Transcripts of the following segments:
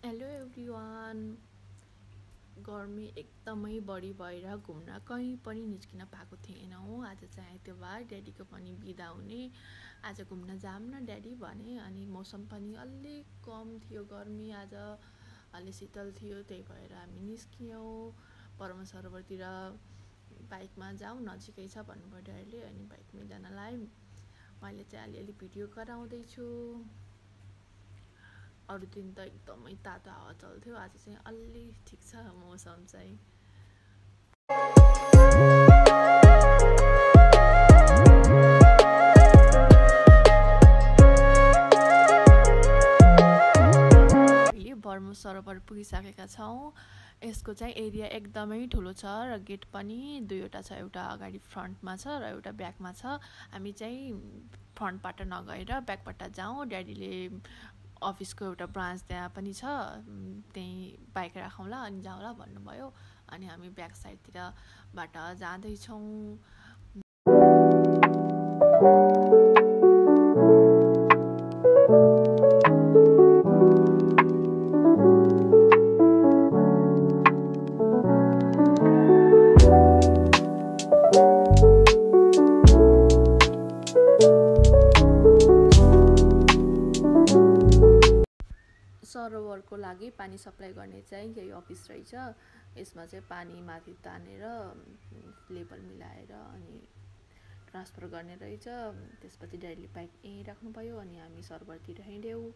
Hello everyone. गर्मी एकदमै बढी भएर घुम्न कहीँ पनि निस्किन पाएको थिएन हो। आज चाहिँ आइतबार ड्याडीको पनि बिदा हुने। आज घुम्न जाऊँ न ड्याडी भने। अनि मौसम पनि अलि कम थियो, गर्मी आज अलि शीतल थियो, त्यही भएर हामी निस्कियौँ परम सरोवरतिर। बाइकमा जाऊँ, नजिकै छ भन्नुभयो ड्याडीले, अनि बाइकमै जान लाग्यौँ। मैले चाहिँ अलिअलि भिडियो गराउँदैछु। अरू दिन त एकदमै तातो हावा चल्थ्यो, आज चाहिँ अलि ठिक छ मौसम चाहिँ। बर्मु सरोवर पुगिसकेका छौँ। यसको चाहिँ एरिया एकदमै ठुलो छ र गेट पनि दुईवटा छ, एउटा अगाडि फ्रन्टमा छ र एउटा ब्याकमा छ। हामी चाहिँ फ्रन्टबाट नगएर ब्याकबाट जाउँ। ड्याडीले अफिसको एउटा ब्रान्च त्यहाँ पनि छ, त्यहीँ बाइक राखौँला अनि जाउँला भन्नुभयो। अनि हामी ब्याक साइडतिरबाट जाँदैछौँ। सरोवरको लागि पानी सप्लाई गर्ने चाहिँ यही अफिस रहेछ। यसमा चाहिँ पानी माथि तानेर लेभल मिलाएर अनि ट्रान्सफर गर्ने रहेछ। त्यसपछि ड्याडीले बाइक यहीँ राख्नुभयो अनि हामी सरोवरतिर हिँड्यौँ।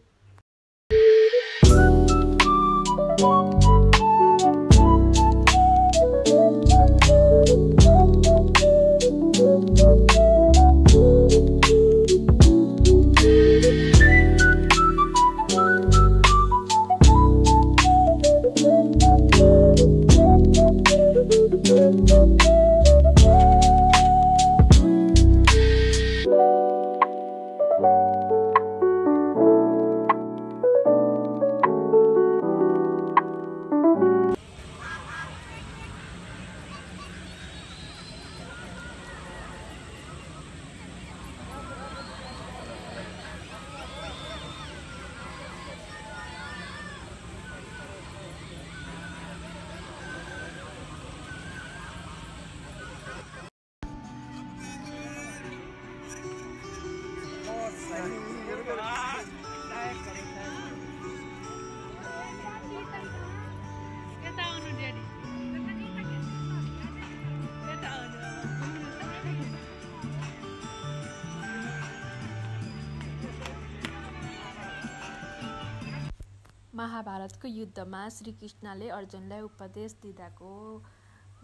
महाभारतको युद्धमा श्रीकृष्णले अर्जुनलाई उपदेश दिँदाको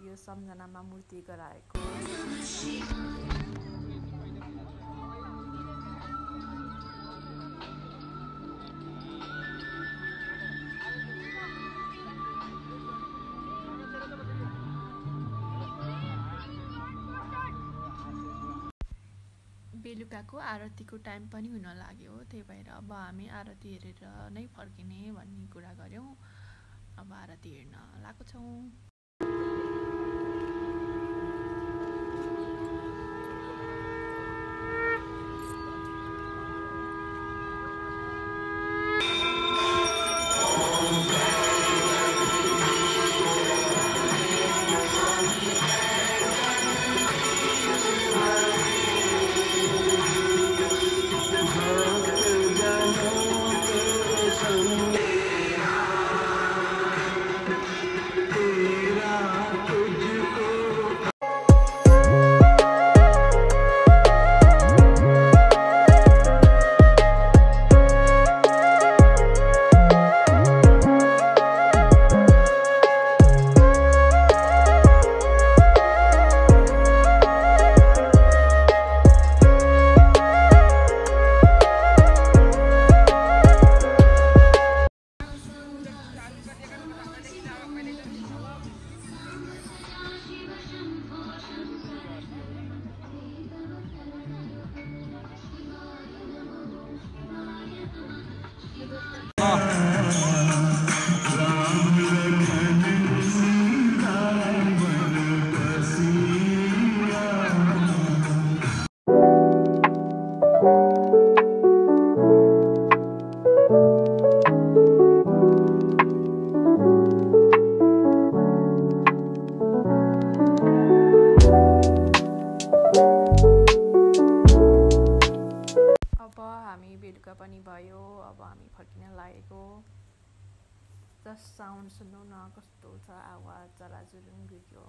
यो सम्झनामा मूर्ति गराएको। बेलुकाको आरतीको टाइम पनि हुन लाग्यो, त्यही भएर अब हामी आरती हेरेर नै फर्किने भन्ने कुरा गऱ्यौँ। अब आरती हेर्न लागेको छौँ। परेको जस्ट साउन्ड सुन्नु न कस्तो छ आवाज चराचुरुङ्गीको।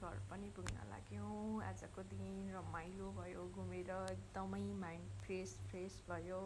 घर पनि पुग्न लाग्यौँ। आजको दिन रमाइलो भयो, घुमेर एकदमै माइन्ड फ्रेस भयो।